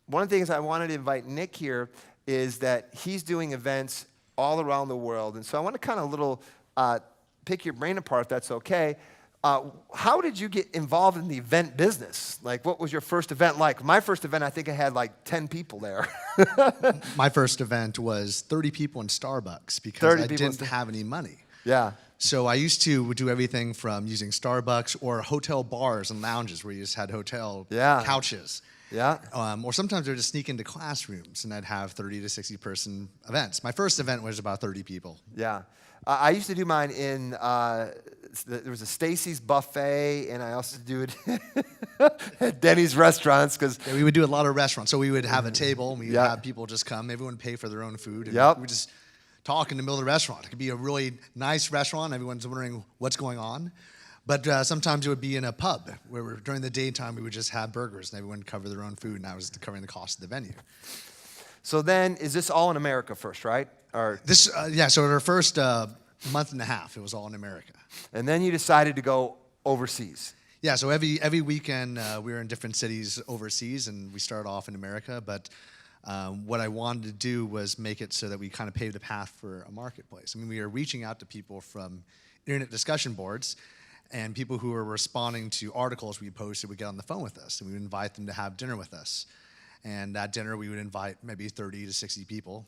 one of the things I wanted to invite Nick here is that he's doing events all around the world. And so I want to kind of pick your brain apart, if that's okay. How did you get involved in the event business? Like, what was your first event like? My first event, I think I had like 10 people there. My first event was 30 people in Starbucks because I didn't have any money. Yeah. So I used to do everything from using Starbucks or hotel bars and lounges where you just had hotel couches. Yeah. Or sometimes I would just sneak into classrooms and I'd have 30 to 60 person events. My first event was about 30 people. Yeah. I used to do mine in, there was a Stacy's Buffet, and I also do it at Denny's restaurants. Yeah, we would do a lot of restaurants. So we would have a table, and we would have people just come. Everyone would pay for their own food. And we would just talk in the middle of the restaurant. It could be a really nice restaurant. Everyone's wondering what's going on. But sometimes it would be in a pub, where during the daytime we would just have burgers, and everyone would cover their own food, and I was covering the cost of the venue. So then, is this all in America first, right? Or this, so our first month and a half, it was all in America. And then you decided to go overseas. Yeah, so every weekend we were in different cities overseas, and we started off in America. But what I wanted to do was make it so that we kind of paved the path for a marketplace. I mean, we were reaching out to people from internet discussion boards, and people who were responding to articles we posted would get on the phone with us, and we would invite them to have dinner with us. And at dinner, we would invite maybe 30 to 60 people.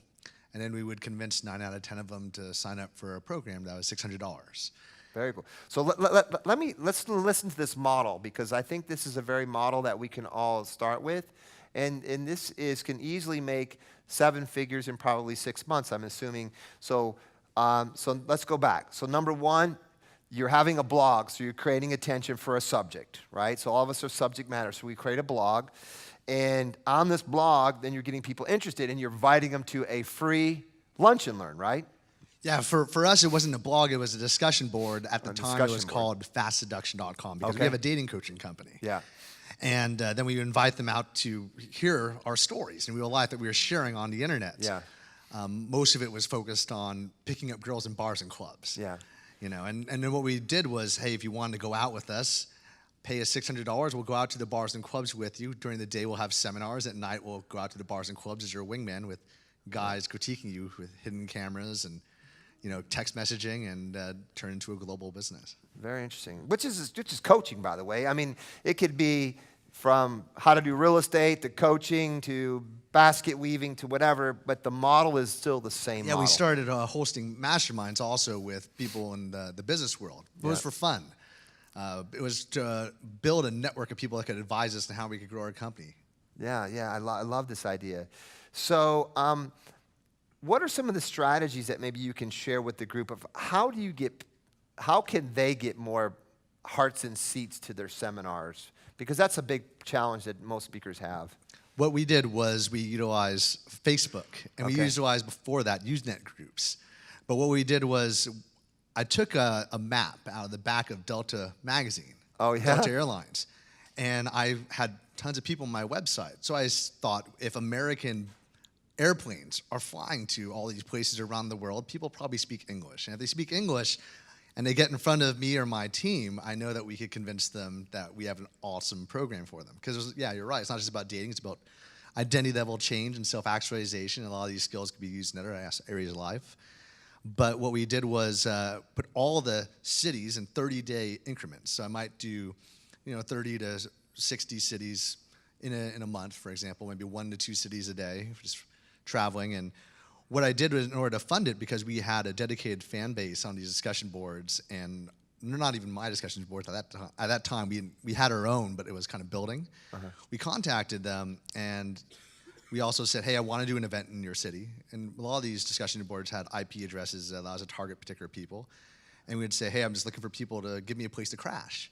And then we would convince 9 out of 10 of them to sign up for a program that was $600. Very cool. So let's listen to this model, because I think this is a very model that we can all start with. And this can easily make 7 figures in probably 6 months, I'm assuming. So let's go back. So number one, you're having a blog, so you're creating attention for a subject, right? So all of us are subject matter, so we create a blog. And on this blog, then you're getting people interested, and you're inviting them to a free lunch and learn, right? Yeah, for us, it wasn't a blog. It was a discussion board. At the time, it was called FastSeduction.com, because we have a dating coaching company. Yeah. And then we would invite them out to hear our stories, and we realized that we were sharing on the internet. Yeah. Most of it was focused on picking up girls in bars and clubs. Yeah. You know, and then what we did was, hey, if you wanted to go out with us, pay us $600. We'll go out to the bars and clubs with you. During the day, we'll have seminars. At night, we'll go out to the bars and clubs as your wingman with guys critiquing you with hidden cameras and, text messaging, and turn into a global business. Very interesting. Which is coaching, by the way. I mean, it could be from how to do real estate to coaching to basket weaving to whatever, but the model is still the same model. Yeah, we started hosting masterminds also with people in the business world. It was for fun. It was to build a network of people that could advise us on how we could grow our company. Yeah, I love this idea. So what are some of the strategies that maybe you can share with the group of how can they get more hearts and seats to their seminars? Because that's a big challenge that most speakers have. What we did was we utilized Facebook, and we utilized before that Usenet groups. But what we did was I took a map out of the back of Delta magazine, Delta Airlines, and I had tons of people on my website. So I thought, if American airplanes are flying to all these places around the world, people probably speak English. And if they speak English and they get in front of me or my team, I know that we could convince them that we have an awesome program for them. Because, you're right. It's not just about dating. It's about identity level change and self-actualization. And a lot of these skills can be used in other areas of life. But what we did was put all the cities in 30-day increments. So I might do, 30 to 60 cities in a month, for example, maybe 1 to 2 cities a day, just traveling. And what I did was, in order to fund it, because we had a dedicated fan base on these discussion boards, and they're not even my discussion boards at that time. We had our own, but it was kind of building. We contacted them, and we also said, hey, I want to do an event in your city. And a lot of these discussion boards had IP addresses that allows us to target particular people. And we'd say, hey, I'm just looking for people to give me a place to crash.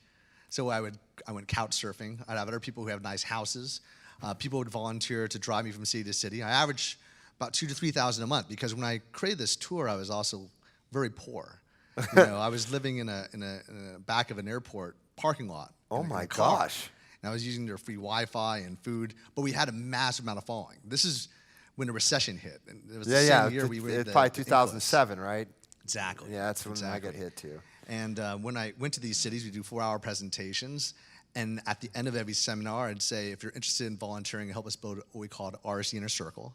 So I went couch surfing. I'd have other people who have nice houses. People would volunteer to drive me from city to city. I averaged about $2,000 to $3,000 a month, because when I created this tour, I was also very poor. I was living in a back of an airport parking lot. Oh my gosh. And I was using their free Wi-Fi and food, but we had a massive amount of following. This is when the recession hit. And it was the same year we were it's probably 2007, right? Exactly. Yeah, that's when I got hit too. And when I went to these cities, we do 4-hour presentations, And at the end of every seminar, I'd say, if you're interested in volunteering, help us build what we called RSC Inner Circle,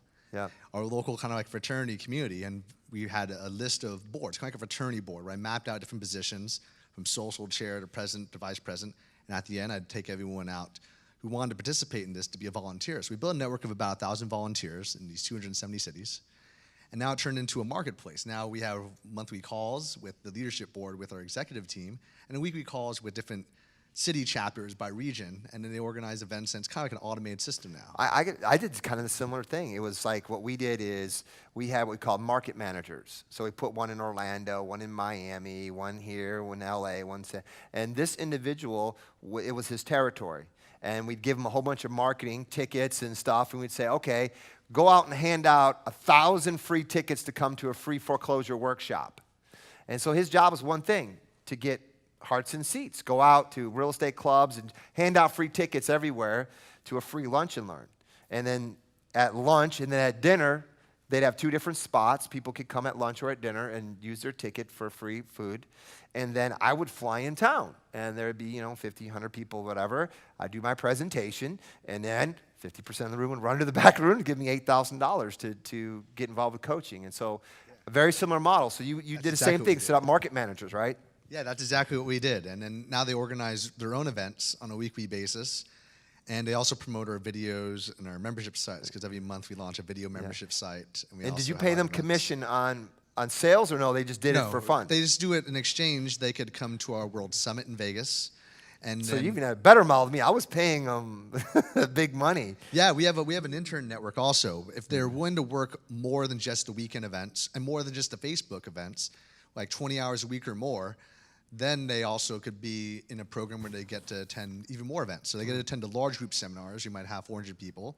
our local kind of like fraternity community. And we had a list of boards, kind of like a fraternity board, where I mapped out different positions from social chair to president to vice president. And at the end, I'd take everyone out who wanted to participate in this to be a volunteer. So we built a network of about 1,000 volunteers in these 270 cities. And now it turned into a marketplace. Now we have monthly calls with the leadership board, with our executive team, and weekly calls with different city chapters by region, and then they organize events, and it's kind of like an automated system now. I did kind of a similar thing. It was like what we did is we had what we called market managers. So we put one in Orlando, one in Miami, one here, one in LA, and this individual, it was his territory. And we'd give him a whole bunch of marketing tickets and stuff, and we'd say, okay, go out and hand out 1,000 free tickets to come to a free foreclosure workshop. And so his job was one thing, to get hearts and seats. Go out to real estate clubs and hand out free tickets everywhere to a free lunch and learn. And then at lunch and then at dinner, they'd have 2 different spots. People could come at lunch or at dinner and use their ticket for free food. And then I would fly in town, and there'd be, 50, 100 people, whatever. I'd do my presentation, and then 50% of the room would run to the back room and give me $8,000 to get involved with coaching. And so a very similar model. So you did the same thing, set up market managers, right? Yeah, that's exactly what we did. And then now they organize their own events on a weekly basis. And they also promote our videos and our membership sites, because every month we launch a video membership site. And did you pay them commission on sales, or no, they just did it for fun? They just do it in exchange. They could come to our World Summit in Vegas. And so you even had a better model than me. I was paying them big money. Yeah, we have an intern network also. If they're willing to work more than just the weekend events and more than just the Facebook events, like 20 hours a week or more, then they also could be in a program where they get to attend even more events. So they get to attend a large group seminars. You might have 400 people.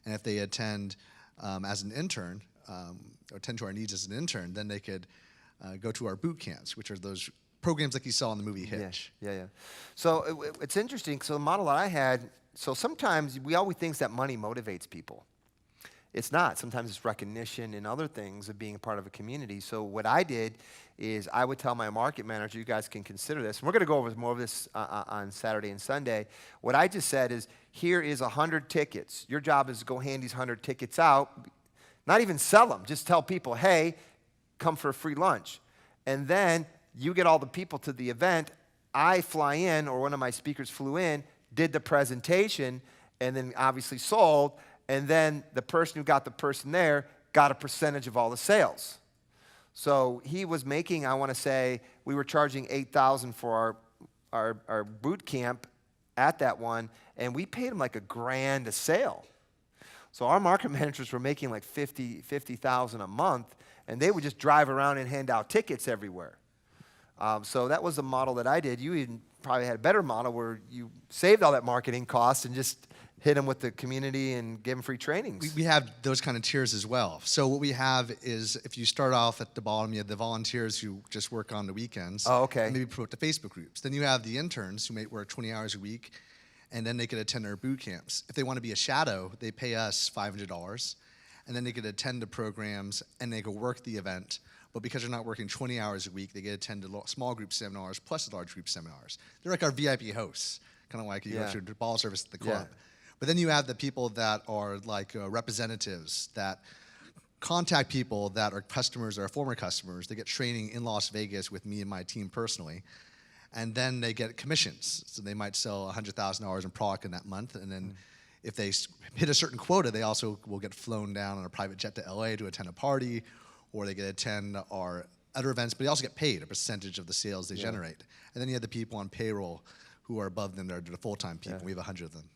And if they attend as an intern, or attend to our needs as an intern, then they could go to our boot camps, which are those programs like you saw in the movie Hitch. Yeah. So it's interesting. So the model that I had, so sometimes we always think that money motivates people. It's not. Sometimes it's recognition and other things of being a part of a community. So what I did is I would tell my market manager, you guys can consider this. And we're going to go over more of this on Saturday and Sunday. What I just said is, here is 100 tickets. Your job is to go hand these 100 tickets out. Not even sell them. Just tell people, hey, come for a free lunch. And then you get all the people to the event. I fly in, or one of my speakers flew in, did the presentation, and then obviously sold. And then the person who got the person there got a percentage of all the sales. So he was making, I want to say, we were charging $8,000 for our boot camp at that one, and we paid him like $1,000 a sale. So our market managers were making like $50,000 a month, and they would just drive around and hand out tickets everywhere. So that was the model that I did. You even probably had a better model where you saved all that marketing cost and just hit them with the community and give them free trainings. We have those kind of tiers as well. So what we have is, if you start off at the bottom, you have the volunteers who just work on the weekends. Oh, okay. And maybe promote the Facebook groups. Then you have the interns who may work 20 hours a week, and then they could attend our boot camps. If they want to be a shadow, they pay us $500, and then they could attend the programs and they could work the event. But because they're not working 20 hours a week, they get to attend the small group seminars plus the large group seminars. They're like our VIP hosts, kind of like you go to the ball service at the club. Yeah. But then you have the people that are like representatives that contact people that are customers or former customers. They get training in Las Vegas with me and my team personally. And then they get commissions. So they might sell $100,000 in product in that month. And then if they hit a certain quota, they also will get flown down on a private jet to LA to attend a party, or they get to attend our other events, but they also get paid a percentage of the sales they generate. And then you have the people on payroll who are above them. They're the full-time people. We have 100 of them.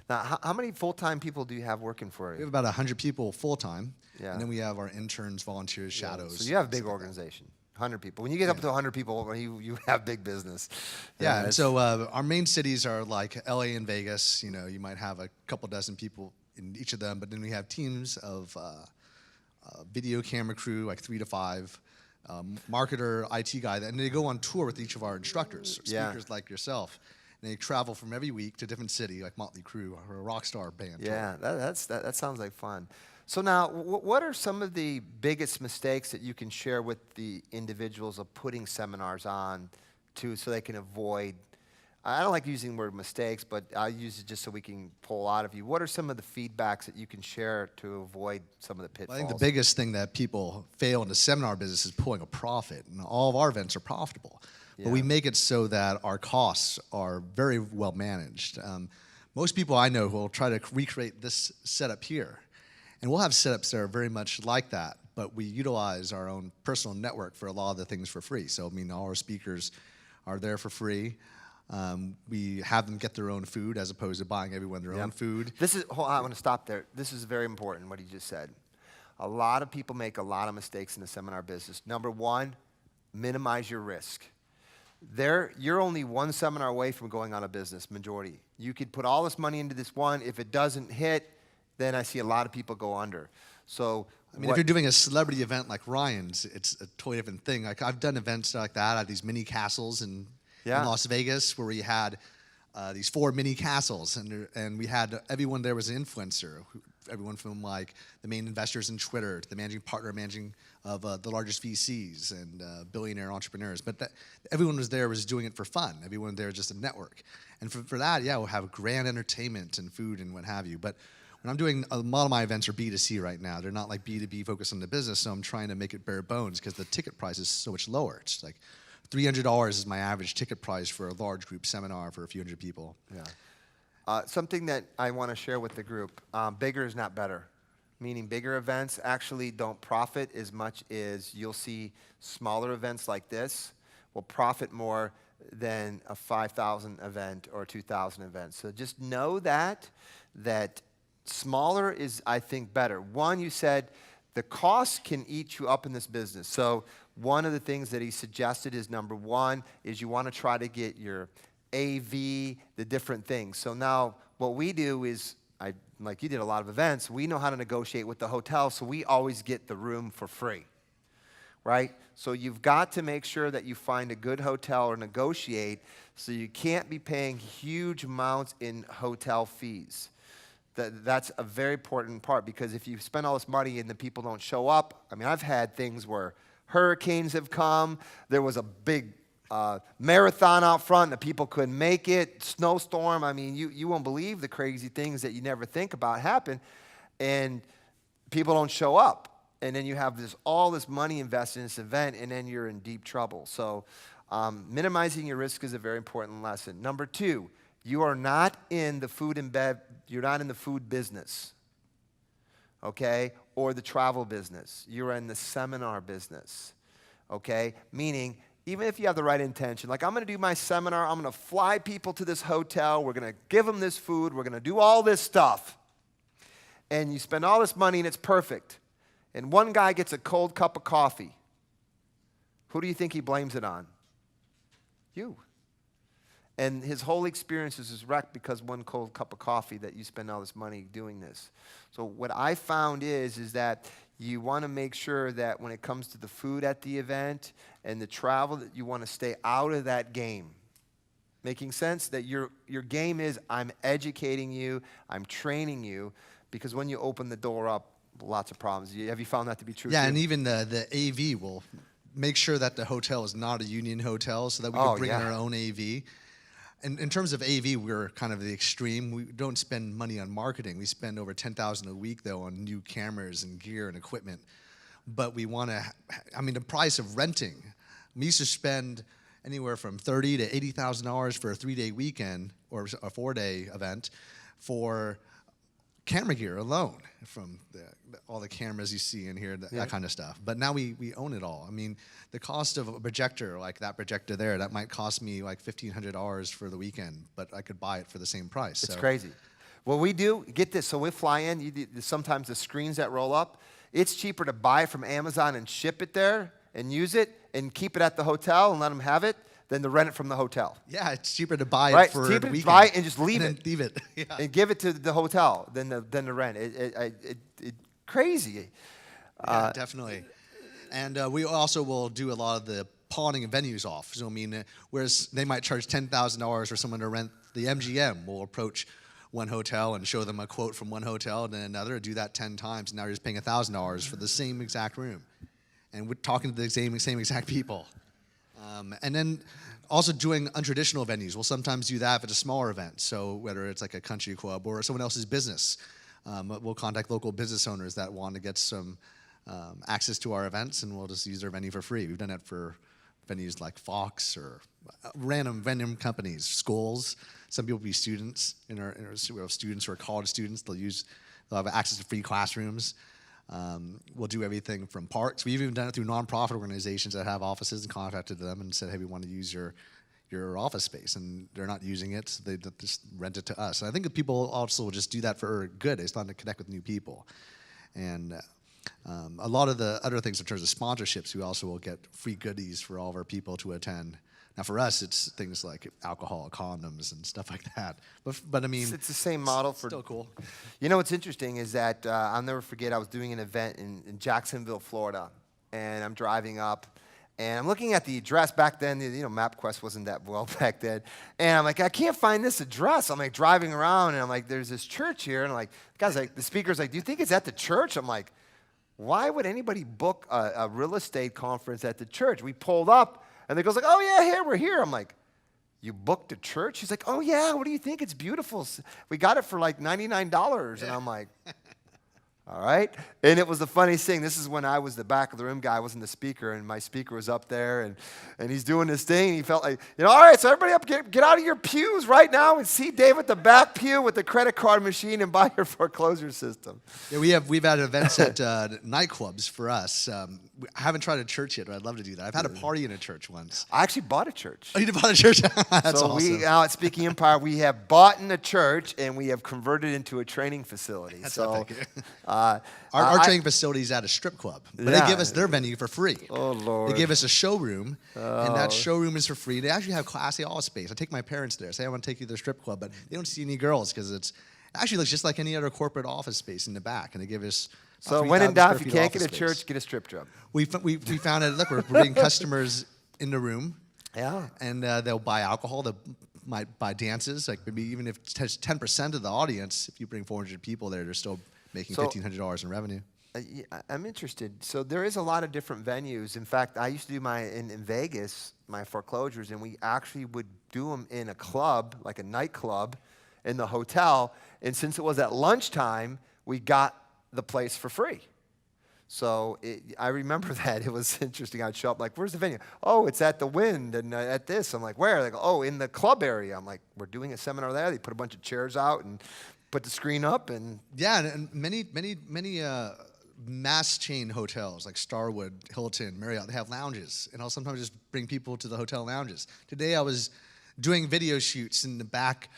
Now, how many full-time people do you have working for you? We have about 100 people full-time. Yeah. And then we have our interns, volunteers, shadows. So you have a big organization, 100 people. When you get up to 100 people, you have big business. Yeah, and so our main cities are like LA and Vegas. You know, you might have a couple dozen people in each of them, but then we have teams of video camera crew, like 3 to 5, marketer, IT guy, and they go on tour with each of our instructors, speakers like yourself. And they travel from every week to a different city, like Motley Crue or a rock star band. Yeah, that sounds like fun. So now, what are some of the biggest mistakes that you can share with the individuals of putting seminars on so they can avoid I don't like using the word mistakes, but I use it just so we can pull out of you. What are some of the feedbacks that you can share to avoid some of the pitfalls? I think the biggest thing that people fail in the seminar business is pulling a profit. And all of our events are profitable. Yeah. But we make it so that our costs are very well managed. Most people I know will try to recreate this setup here. And we'll have setups that are very much like that, but we utilize our own personal network for a lot of the things for free. So, I mean, all our speakers are there for free. We have them get their own food as opposed to buying everyone their own food. Hold on, I want to stop there. This is very important, what he just said. A lot of people make a lot of mistakes in the seminar business. Number one, minimize your risk. You're only one seminar away from going out of business, majority. You could put all this money into this one. If it doesn't hit, then I see a lot of people go under. So, I mean, if you're doing a celebrity event like Ryan's, it's a totally different thing. Like, I've done events like that at these mini castles in Las Vegas, where we had these 4 mini castles, and we had everyone there was an influencer. Everyone from like the main investors in Twitter to the managing partner, of the largest VCs and billionaire entrepreneurs. But everyone was doing it for fun. Everyone there was just a network. And for that, yeah, we'll have grand entertainment and food and what have you. But when I'm doing a lot of my events are B2C right now. They're not like B2B focused on the business, so I'm trying to make it bare bones because the ticket price is so much lower. It's like $300 is my average ticket price for a large group seminar for a few hundred people. Yeah. Something that I want to share with the group, bigger is not better. Meaning bigger events actually don't profit as much as you'll see smaller events like this will profit more than a 5,000 event or 2,000 event. So just know that smaller is, I think, better. One, you said the cost can eat you up in this business. So one of the things that he suggested is, number one, is you want to try to get your AV, the different things. So now what we do is, like you did a lot of events, we know how to negotiate with the hotel, so we always get the room for free, right? So you've got to make sure that you find a good hotel or negotiate, so you can't be paying huge amounts in hotel fees. That's a very important part, because if you spend all this money and the people don't show up, I mean, I've had things where hurricanes have come, there was a big marathon out front, and the people couldn't make it, snowstorm. I mean, you won't believe the crazy things that you never think about happen, and people don't show up. And then you have all this money invested in this event, and then you're in deep trouble. So minimizing your risk is a very important lesson. Number two, you are not in the you're not in the food business, okay, or the travel business. You're in the seminar business, okay, meaning even if you have the right intention, like I'm going to do my seminar, I'm going to fly people to this hotel, we're going to give them this food, we're going to do all this stuff, and you spend all this money and it's perfect, and one guy gets a cold cup of coffee, who do you think he blames it on? You. And his whole experience is wrecked because one cold cup of coffee that you spend all this money doing this. So what I found is that you want to make sure that when it comes to the food at the event and the travel, that you want to stay out of that game. Making sense? That your game is, I'm educating you, I'm training you, because when you open the door up, lots of problems. Have you found that to be true? Yeah, too? and even the AV will make sure that the hotel is not a union hotel, so that we can bring in our own AV. And in terms of AV, we're kind of the extreme. We don't spend money on marketing. We spend over $10,000 a week, though, on new cameras and gear and equipment. But we want to, I mean, the price of renting. We used to spend anywhere from $30,000 to $80,000 for a 3-day weekend or a 4-day event for camera gear alone, from all the cameras you see in here, that kind of stuff. But now we own it all. I mean, the cost of a projector, like that projector there, that might cost me like $1,500 for the weekend, but I could buy it for the same price. It's crazy. What we do, get this, so we fly in, sometimes the screens that roll up, it's cheaper to buy it from Amazon and ship it there and use it and keep it at the hotel and let them have it than to rent it from the hotel. Yeah, it's cheaper to buy it for it's cheaper the weekend. To buy it and just leave and it. Leave it. Yeah. And give it to the hotel than to rent. Crazy. Yeah, definitely. And we also will do a lot of the pawning of venues off. So I mean, whereas they might charge $10,000 for someone to rent the MGM, we'll approach one hotel and show them a quote from one hotel and then another, do that 10 times. And now you're just paying $1,000 for the same exact room. And we're talking to the same exact people. And then Also doing untraditional venues. We'll sometimes do that if it's a smaller event. So whether it's like a country club or someone else's business, we'll contact local business owners that want to get some access to our events, and we'll just use their venue for free. We've done that for venues like Fox or random vending companies, schools. Some people will be students. We have students who are college students. They'll have access to free classrooms. We'll do everything from parks. We've even done it through nonprofit organizations that have offices and contacted them and said, hey, we want to use your office space, and they're not using it, so they just rent it to us. And I think that people also will just do that for good. They start to connect with new people. And a lot of the other things in terms of sponsorships, we also will get free goodies for all of our people to attend. Now, for us, it's things like alcohol, condoms, and stuff like that. But I mean, it's the same model for. Still cool. You know what's interesting is that I'll never forget. I was doing an event in Jacksonville, Florida, and I'm driving up, and I'm looking at the address. Back then, MapQuest wasn't that well back then, and I'm like, I can't find this address. I'm like driving around, and I'm like, there's this church here, and I'm like, the speaker's like, do you think it's at the church? I'm like, why would anybody book a real estate conference at the church? We pulled up. And the girl's like, oh, yeah, we're here. I'm like, you booked a church? She's like, oh, yeah, what do you think? It's beautiful. We got it for like $99. And I'm like, all right. And it was the funniest thing. This is when I was the back of the room guy. I wasn't the speaker, and my speaker was up there, and he's doing this thing. And he felt like, all right, so everybody up, get out of your pews right now and see Dave at the back pew with the credit card machine and buy your foreclosure system. Yeah, we've had events at nightclubs for us. I haven't tried a church yet, but I'd love to do that. I've had a party in a church once. I actually bought a church. Oh, you bought a church? That's so awesome. We now at Speaking Empire, we have bought in a church, and we have converted into a training facility. That's so our training facility is at a strip club, but they give us their venue for free. Oh, Lord. They give us a showroom, and that showroom is for free. They actually have classy office space. I take my parents there. Say, I want to take you to the strip club, but they don't see any girls because it actually looks just like any other corporate office space in the back, and they give us so when in doubt, if you can't get a church, get a strip job. We found out, look, we're bringing customers in the room. Yeah. And they'll buy alcohol. They might buy dances. Like maybe even if it's 10% of the audience, if you bring 400 people there, they're still making $1,500 in revenue. I'm interested. So there is a lot of different venues. In fact, I used to do in Vegas, my foreclosures, and we actually would do them in a club, like a nightclub, in the hotel. And since it was at lunchtime, we got the place for free. So I remember that. It was interesting. I'd show up like, where's the venue? Oh, it's at the Wind and at this. I'm like, where? They go, oh, in the club area. I'm like, we're doing a seminar there. They put a bunch of chairs out and put the screen up. And yeah, and many mass chain hotels like Starwood, Hilton, Marriott, they have lounges. And I'll sometimes just bring people to the hotel lounges. Today I was doing video shoots in the back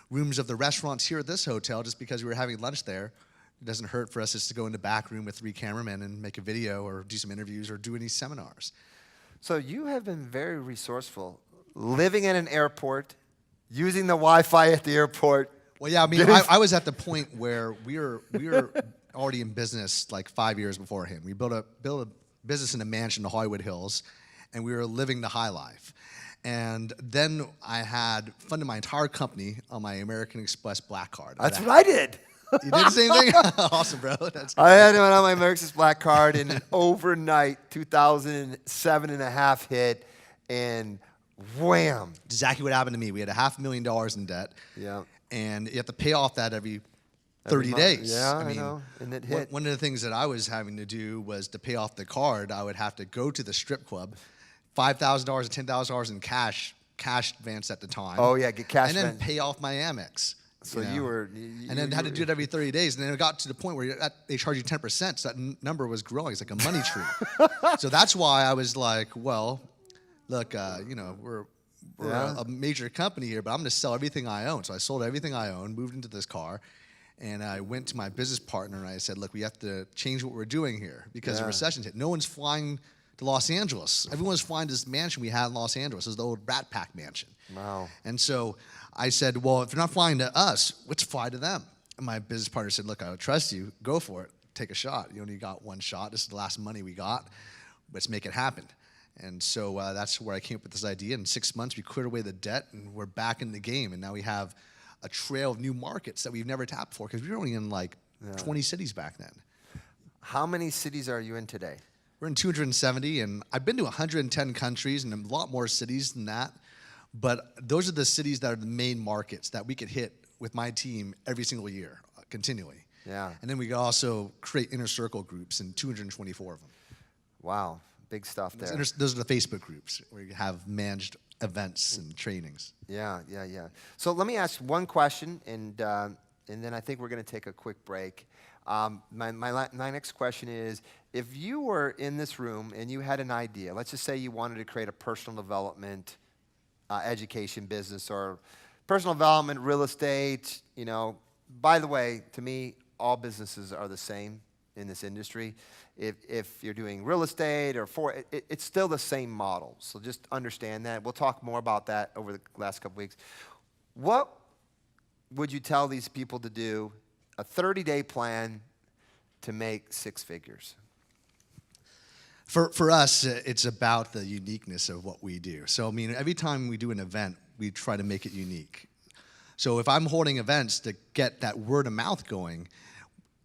rooms of the restaurants here at this hotel just because we were having lunch there. It doesn't hurt for us just to go in the back room with 3 cameramen and make a video or do some interviews or do any seminars. So you have been very resourceful, living in an airport, using the Wi-Fi at the airport. Well, yeah, I mean, I was at the point where we were already in business like 5 years beforehand. We built a business in a mansion in the Hollywood Hills, and we were living the high life. And then I had funded my entire company on my American Express Black Card. That's what I did. You did the same thing? Awesome, bro. That's I had it on my American Express Black Card, and an overnight 2007 and a half hit, and wham. Exactly what happened to me. We had $500,000 in debt. Yeah. And you have to pay off that every 30 days. Yeah, I know. And it hit. One of the things that I was having to do was to pay off the card, I would have to go to the strip club, $5,000 or $10,000 in cash advance at the time. Oh, yeah, get cash and then advance. pay off my Amex. So you were... and then had to do it every 30 days. And then it got to the point where they charge you 10%, so that number was growing. It's like a money tree. So that's why I was like, well, look, we're a major company here, but I'm going to sell everything I own. So I sold everything I own, moved into this car, and I went to my business partner and I said, look, we have to change what we're doing here because the recession's hit. No one's flying to Los Angeles. Everyone's flying to this mansion we had in Los Angeles. It was the old Rat Pack mansion. Wow. And so I said, well, if you're not flying to us, let's fly to them. And my business partner said, look, I would trust you. Go for it. Take a shot. You only got one shot. This is the last money we got. Let's make it happen. And so that's where I came up with this idea. In 6 months, we cleared away the debt, and we're back in the game. And now we have a trail of new markets that we've never tapped for because we were only in like 20 cities back then. How many cities are you in today? We're in 270, and I've been to 110 countries and a lot more cities than that. But those are the cities that are the main markets that we could hit with my team every single year, continually. Yeah. And then we could also create inner circle groups in 224 of them. Wow, big stuff there. Those are the Facebook groups where you have managed events and trainings. Yeah. So let me ask one question, and then I think we're going to take a quick break. My next question is, if you were in this room and you had an idea, let's just say you wanted to create a personal development education business or personal development, real estate, by the way, to me, all businesses are the same in this industry. If you're doing real estate or it's still the same model. So just understand that. We'll talk more about that over the last couple weeks. What would you tell these people to do? A 30-day plan to make 6 figures. For us, it's about the uniqueness of what we do. So, I mean, every time we do an event, we try to make it unique. So if I'm holding events to get that word of mouth going,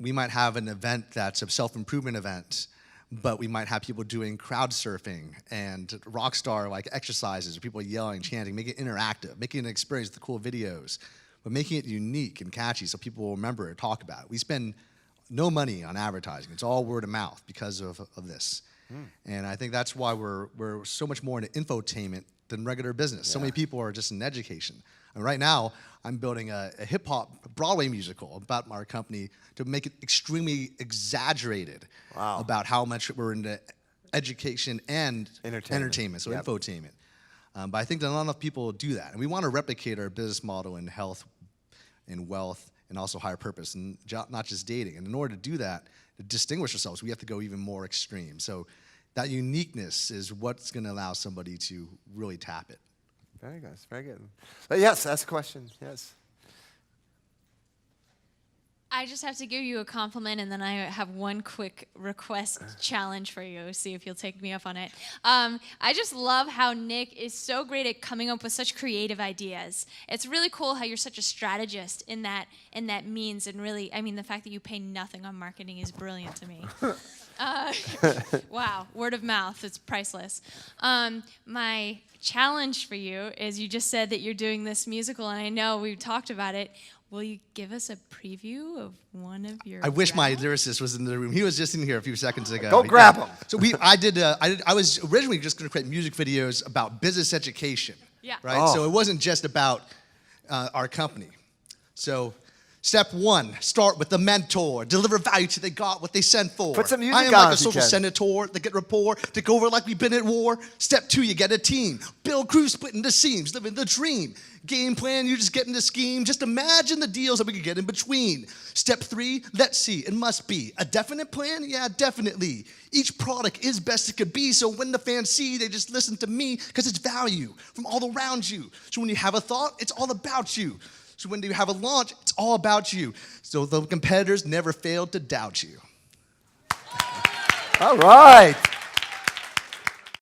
we might have an event that's a self-improvement event, but we might have people doing crowd surfing and rock star like exercises, people yelling, chanting, making it interactive, making an experience with cool videos, but making it unique and catchy so people will remember it, talk about it. We spend no money on advertising. It's all word of mouth because of this. And I think that's why we're so much more into infotainment than regular business. So many people are just in education. And right now, I'm building a hip-hop Broadway musical about our company to make it extremely exaggerated about how much we're into education and entertainment, so infotainment. But I think that not enough people do that. And we want to replicate our business model in health, in wealth, and also higher purpose, and not just dating. And in order to do that, to distinguish ourselves, we have to go even more extreme. So that uniqueness is what's going to allow somebody to really tap it. Very good, very good. Yes, ask a question, yes. I just have to give you a compliment, and then I have one quick request challenge for you. See if you'll take me up on it. I just love how Nick is so great at coming up with such creative ideas. It's really cool how you're such a strategist in that means, and really, I mean, the fact that you pay nothing on marketing is brilliant to me. Wow, word of mouth, it's priceless. My challenge for you is you just said that you're doing this musical, and I know we've talked about it. Will you give us a preview of one of your I wish my lyricist was in the room. He was just in here a few seconds ago. Go grab him. So I was originally just going to create music videos about business education. Yeah. Right? Oh. So it wasn't just about our company. So step 1, start with the mentor. Deliver value till they got what they sent for. Put some music I am on like a social senator to get rapport, to go over like we've been at war. Step 2, you get a team. Build crews, split into seams, living the dream. Game plan, you just get into scheme. Just imagine the deals that we could get in between. Step 3, let's see, it must be. A definite plan? Yeah, definitely. Each product is best it could be, so when the fans see, they just listen to me because it's value from all around you. So when you have a thought, it's all about you. So when you have a launch, it's all about you. So the competitors never failed to doubt you. All right.